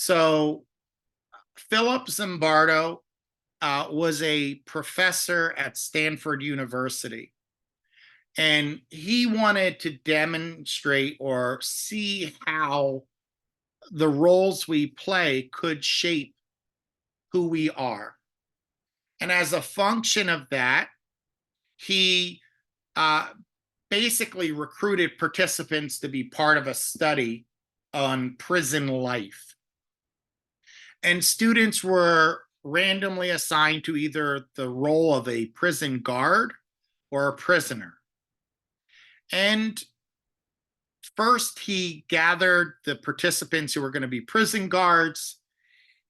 So Philip Zimbardo was a professor at Stanford University, and he wanted to demonstrate or see how the roles we play could shape who we are. And as a function of that, he uh, basically recruited participants to be part of a study on prison life. And students were randomly assigned to either the role of a prison guard or a prisoner. And first, he gathered the participants who were going to be prison guards.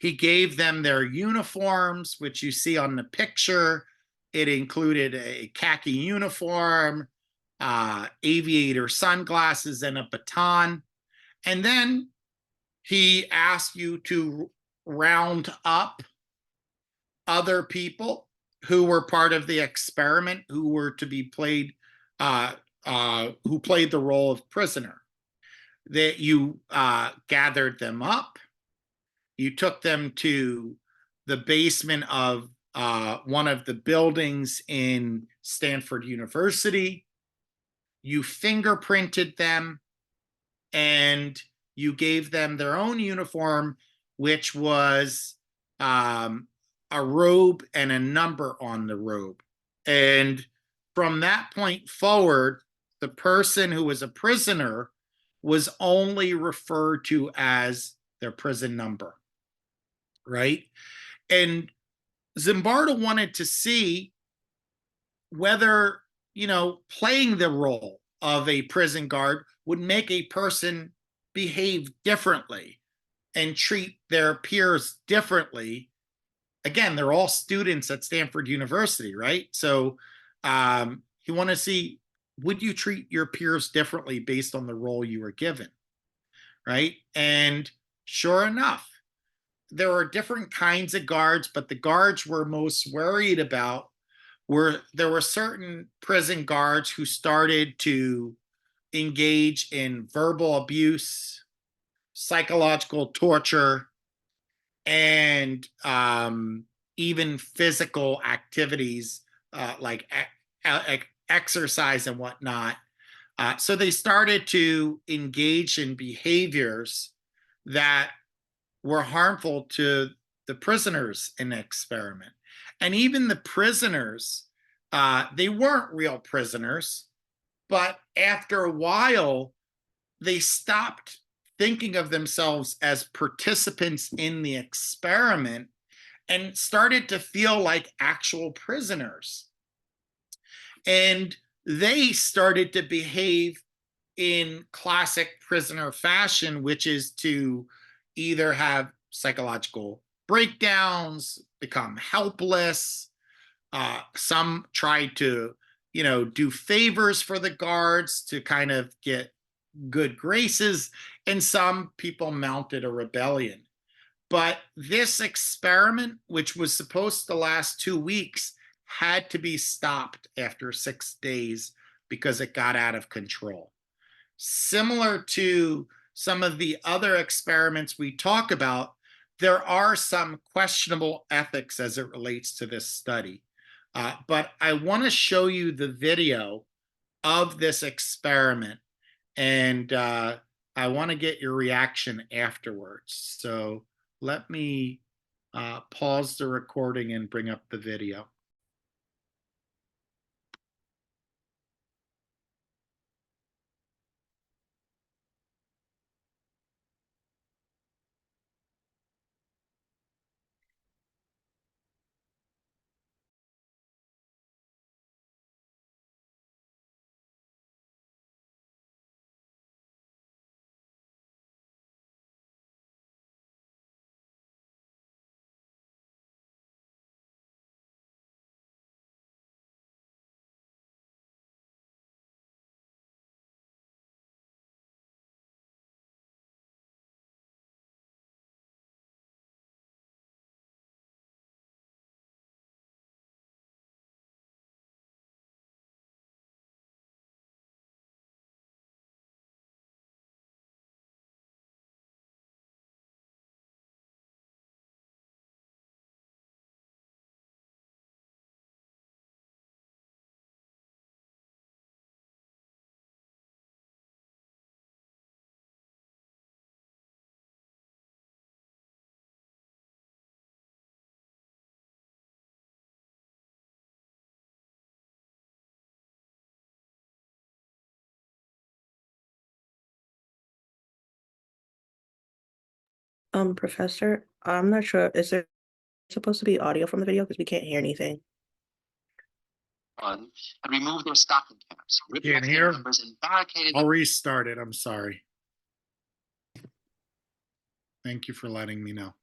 He gave them their uniforms, which you see on the picture. It included a khaki uniform, aviator sunglasses, and a baton. And then he asked you to round up other people who were part of the experiment who were to be played, who played the role of prisoner. That you gathered them up, you took them to the basement of one of the buildings in Stanford University, you fingerprinted them, and you gave them their own uniform, which was a robe and a number on the robe. And from that point forward, the person who was a prisoner was only referred to as their prison number, right? And Zimbardo wanted to see whether, playing the role of a prison guard would make a person behave differently and treat their peers differently. Again, they're all students at Stanford University, right? So you want to see, would you treat your peers differently based on the role you were given, right? And sure enough, there are different kinds of guards, but the guards we're most worried about were there were certain prison guards who started to engage in verbal abuse, psychological torture, and even physical activities like exercise and whatnot. So they started to engage in behaviors that were harmful to the prisoners in the experiment. And even the prisoners, they weren't real prisoners, but after a while, they stopped thinking of themselves as participants in the experiment and started to feel like actual prisoners. And they started to behave in classic prisoner fashion, which is to either have psychological breakdowns, become helpless. Some tried to, do favors for the guards to kind of get good graces, and some people mounted a rebellion. But this experiment, which was supposed to last 2 weeks, had to be stopped after 6 days because it got out of control. Similar to some of the other experiments we talk about, there are some questionable ethics as it relates to this study. But I want to show you the video of this experiment, and I want to get your reaction afterwards. So let me pause the recording and bring up the video. Professor, I'm not sure. Is there supposed to be audio from the video? Because we can't hear anything. And removed their stocking caps, ripped Can't off hear? their numbers, and barricaded I'll them. restart it. I'm sorry. Thank you for letting me know.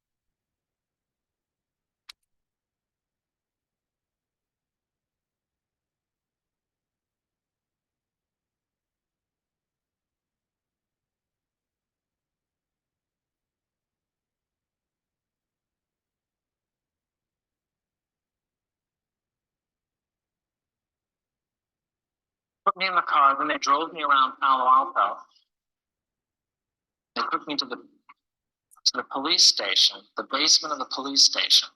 Put me in the car, then they drove me around Palo Alto. They took me to the police station, the basement of the police station.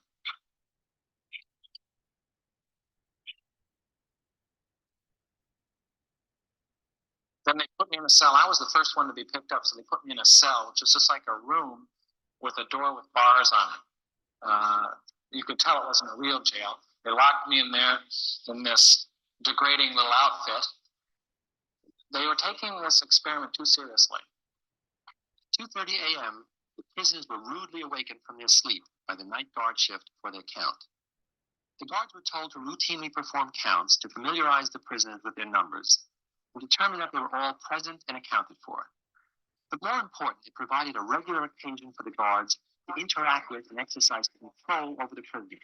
Then they put me in a cell. I was the first one to be picked up, so they put me in a cell, which is just like a room with a door with bars on it. You could tell it wasn't a real jail. They locked me in there in this degrading little outfit. They were taking this experiment too seriously. 2:30 a.m., the prisoners were rudely awakened from their sleep by the night guard shift for their count. The guards were told to routinely perform counts to familiarize the prisoners with their numbers and determine that they were all present and accounted for. But more important, it provided a regular occasion for the guards to interact with and exercise control over the prisoners.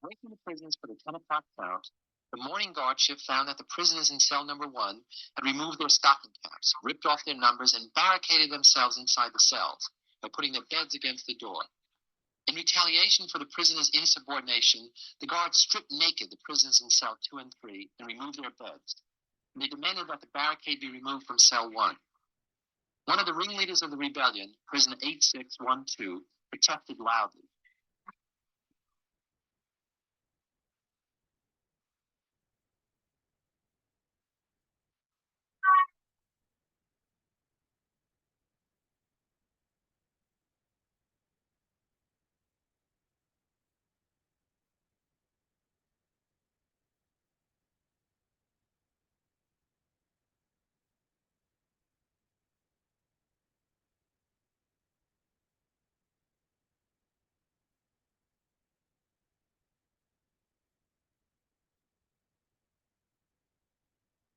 Breaking the prisoners for the 10 o'clock count, the morning guard shift found that the prisoners in cell number 1 had removed their stocking caps, ripped off their numbers, and barricaded themselves inside the cells by putting their beds against the door. In retaliation for the prisoners' insubordination, the guards stripped naked the prisoners in cell 2 and 3 and removed their beds. And they demanded that the barricade be removed from cell 1. One of the ringleaders of the rebellion, prisoner 8612, protested loudly.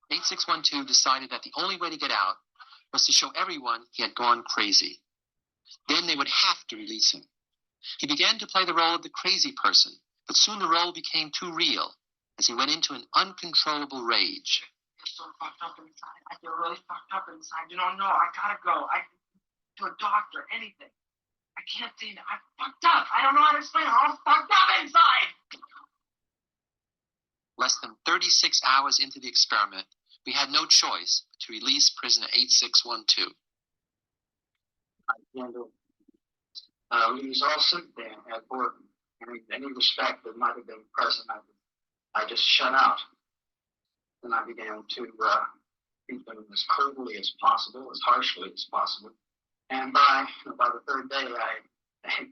"8612 decided that the only way to get out was to show everyone he had gone crazy. Then they would have to release him. He began to play the role of the crazy person, but soon the role became too real as he went into an uncontrollable rage. I feel so fucked up inside. I feel really fucked up inside. You don't know. I gotta go. To a doctor, anything. I can't see that. I'm fucked up. I don't know how to explain it. I'm fucked up inside. Less than 36 hours into the experiment, we had no choice but to release prisoner 8612. He was all sick there at work. Any respect that might have been present, I just shut out. And I began to treat them as coldly as possible, as harshly as possible. And by the third day, I had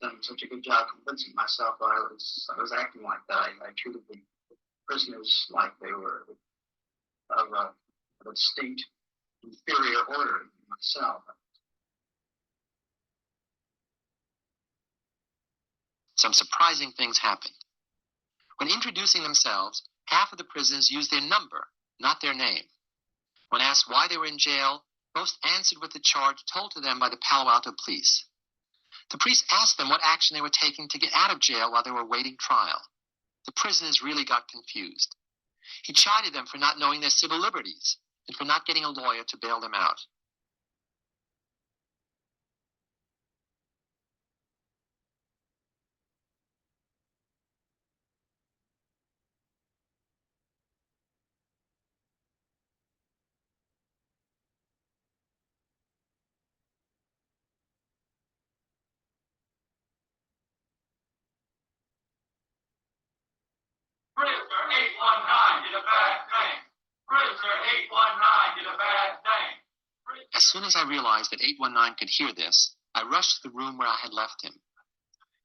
done such a good job convincing myself that I was acting like that. I treated the prisoners like they were of a distinct inferior order in myself. Some surprising things happened. When introducing themselves, half of the prisoners used their number, not their name. When asked why they were in jail, most answered with the charge told to them by the Palo Alto police. The priest asked them what action they were taking to get out of jail while they were awaiting trial. The prisoners really got confused. He chided them for not knowing their civil liberties and for not getting a lawyer to bail them out. Prisoner 819 did a bad thing. Prisoner 819 did a bad thing. As soon as I realized that 819 could hear this, I rushed to the room where I had left him.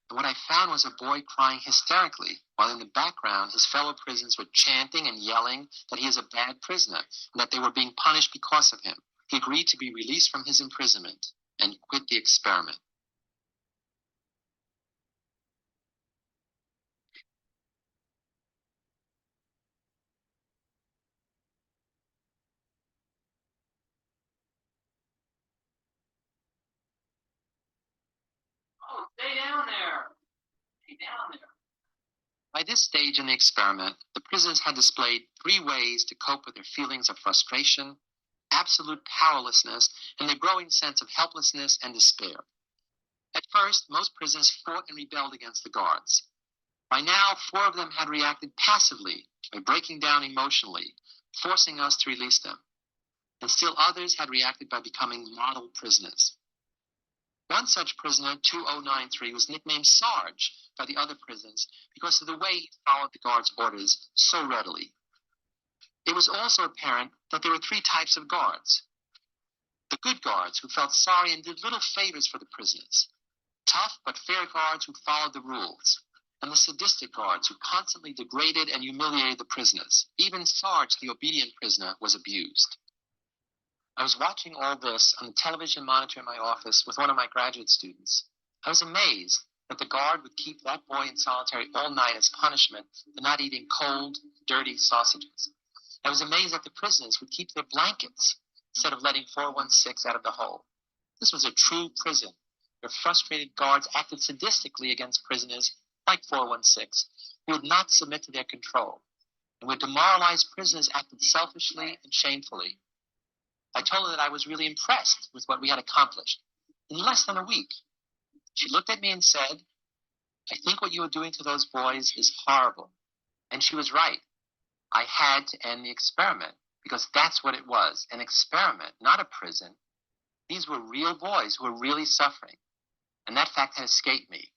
And what I found was a boy crying hysterically, while in the background his fellow prisoners were chanting and yelling that he is a bad prisoner and that they were being punished because of him. He agreed to be released from his imprisonment and quit the experiment. Oh, stay down there. Stay down there. By this stage in the experiment, the prisoners had displayed 3 ways to cope with their feelings of frustration, absolute powerlessness, and their growing sense of helplessness and despair. At first, most prisoners fought and rebelled against the guards. By now, 4 of them had reacted passively by breaking down emotionally, forcing us to release them. And still others had reacted by becoming model prisoners. One such prisoner, 2093, was nicknamed Sarge by the other prisoners because of the way he followed the guards' orders so readily. It was also apparent that there were 3 types of guards. The good guards who felt sorry and did little favors for the prisoners. Tough but fair guards who followed the rules. And the sadistic guards who constantly degraded and humiliated the prisoners. Even Sarge, the obedient prisoner, was abused. I was watching all this on the television monitor in my office with one of my graduate students. I was amazed that the guard would keep that boy in solitary all night as punishment for not eating cold, dirty sausages. I was amazed that the prisoners would keep their blankets instead of letting 416 out of the hole. This was a true prison, where frustrated guards acted sadistically against prisoners like 416, who would not submit to their control, and where demoralized prisoners acted selfishly and shamefully. I told her that I was really impressed with what we had accomplished in less than a week. She looked at me and said, "I think what you are doing to those boys is horrible." And she was right. I had to end the experiment because that's what it was, an experiment, not a prison. These were real boys who were really suffering, and that fact had escaped me.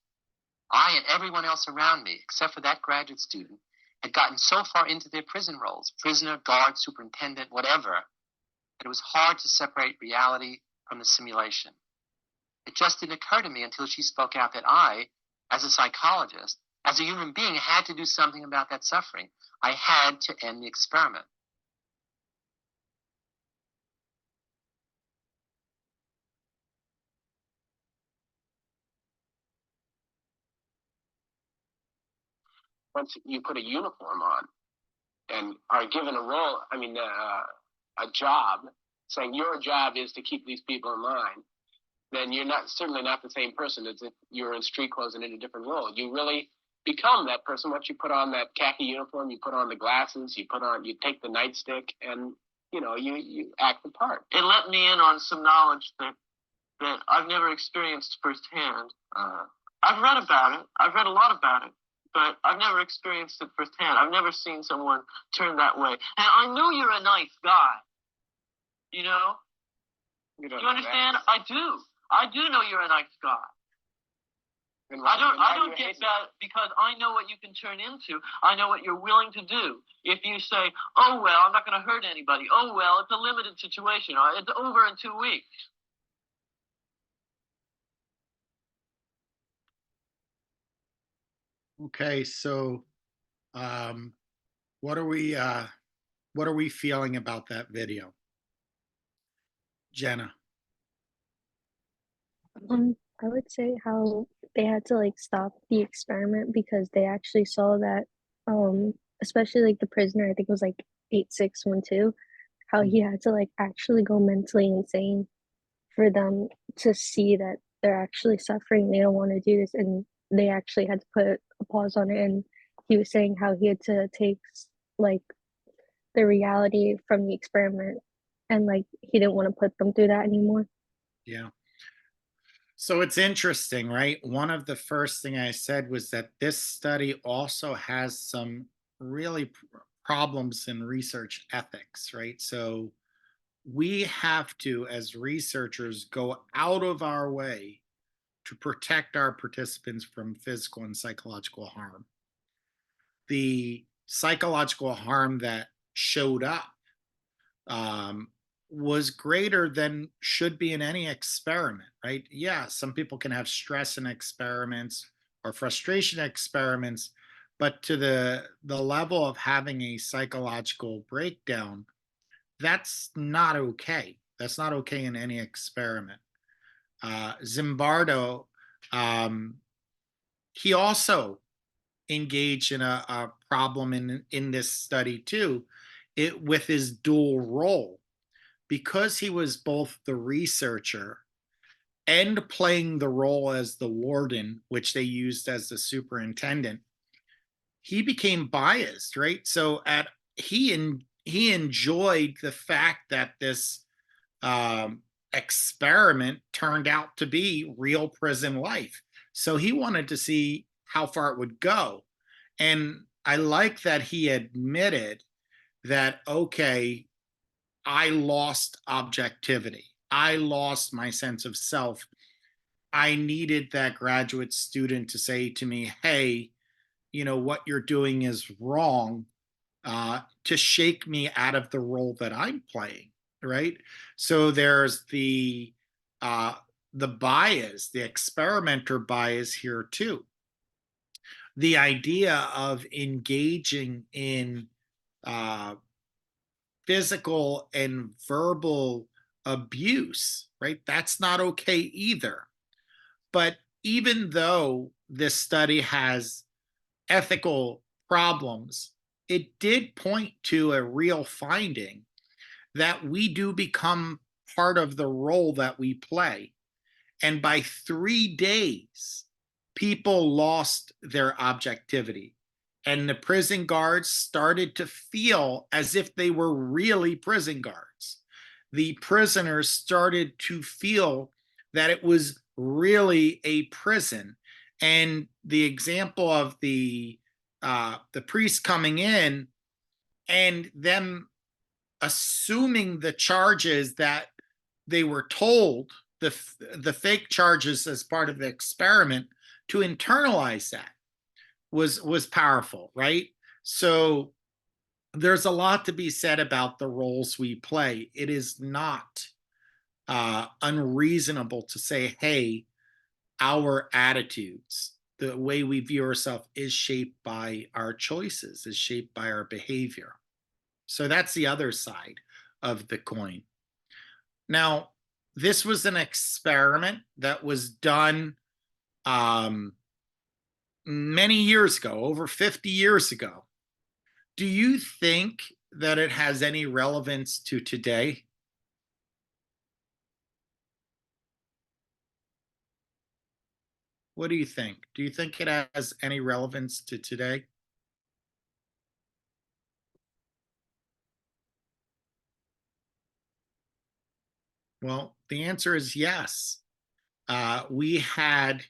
I and everyone else around me, except for that graduate student, had gotten so far into their prison roles, prisoner, guard, superintendent, whatever, that it was hard to separate reality from the simulation. It just didn't occur to me until she spoke out that I, as a psychologist, as a human being, had to do something about that suffering. I had to end the experiment. Once you put a uniform on and are given a role, a job, saying your job is to keep these people in line, then you're certainly not the same person as if you're in street clothes and in a different role. You really become that person once you put on that khaki uniform, you put on the glasses, you take the nightstick, and you act the part. It let me in on some knowledge that I've never experienced firsthand. I've read about it. I've read a lot about it, but I've never experienced it firsthand. I've never seen someone turn that way. And I know you're a nice guy. You know? You Do you understand? I do. I do know you're a nice guy. I don't get that because I know what you can turn into. I know what you're willing to do. If you say, "Oh well, I'm not going to hurt anybody. Oh well, it's a limited situation. It's over in 2 weeks." Okay, so what are we feeling about that video? Jenna. I would say how they had to like stop the experiment because they actually saw that, especially like the prisoner, I think it was like 8612, how he had to like actually go mentally insane for them to see that they're actually suffering. They don't want to do this, and they actually had to put a pause on it. And he was saying how he had to take like the reality from the experiment, and like he didn't want to put them through that anymore. Yeah. So it's interesting, right? One of the first thing I said was that this study also has some really problems in research ethics, right? So we have to, as researchers, go out of our way to protect our participants from physical and psychological harm. The psychological harm that showed up was greater than should be in any experiment, right? Yeah, some people can have stress in experiments, or frustration experiments, but to the level of having a psychological breakdown, that's not okay. That's not okay in any experiment. Zimbardo, he also engaged in a problem in this study too, with his dual role, because he was both the researcher and playing the role as the warden, which they used as the superintendent. He became biased, right? So he enjoyed the fact that this experiment turned out to be real prison life. So he wanted to see how far it would go. And I like that he admitted that, okay, I lost objectivity. I lost my sense of self. I needed that graduate student to say to me, hey, what you're doing is wrong, to shake me out of the role that I'm playing, right? So there's the bias, the experimenter bias here too. The idea of engaging in physical and verbal abuse, right? That's not okay either. But even though this study has ethical problems, it did point to a real finding that we do become part of the role that we play. And by 3 days, people lost their objectivity. And the prison guards started to feel as if they were really prison guards. The prisoners started to feel that it was really a prison. And the example of the priest coming in and them assuming the charges that they were told, the fake charges as part of the experiment, to internalize that was powerful, right? So there's a lot to be said about the roles we play. It is not unreasonable to say, hey, our attitudes, the way we view ourselves, is shaped by our choices, is shaped by our behavior. So that's the other side of the coin. Now, this was an experiment that was done many years ago, over 50 years ago. Do you think that it has any relevance to today? What do you think? Do you think it has any relevance to today? Well, the answer is yes. We had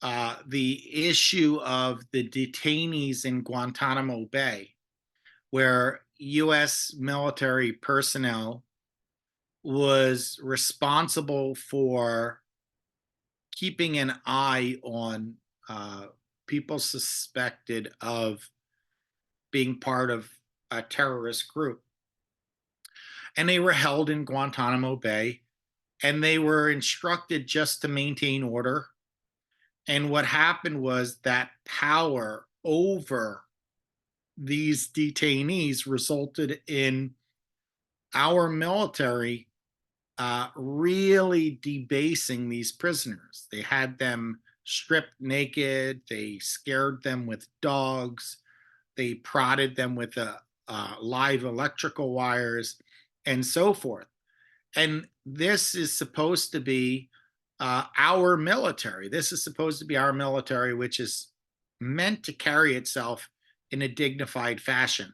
the issue of the detainees in Guantanamo Bay, where U.S. military personnel was responsible for keeping an eye on people suspected of being part of a terrorist group. And they were held in Guantanamo Bay, and they were instructed just to maintain order. And what happened was that power over these detainees resulted in our military really debasing these prisoners. They had them stripped naked, they scared them with dogs, they prodded them with live electrical wires, and so forth. And this is supposed to be our military. This is supposed to be our military, which is meant to carry itself in a dignified fashion.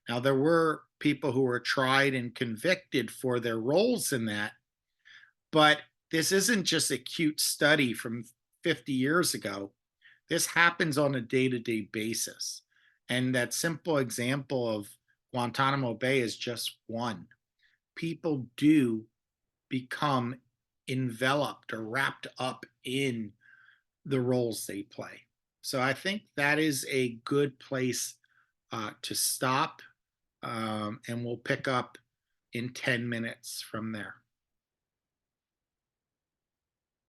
Now, there were people who were tried and convicted for their roles in that, but this isn't just a cute study from 50 years ago. This happens on a day-to-day basis. And that simple example of Guantanamo Bay is just one. People do become enveloped or wrapped up in the roles they play. So I think that is a good place to stop, and we'll pick up in 10 minutes from there.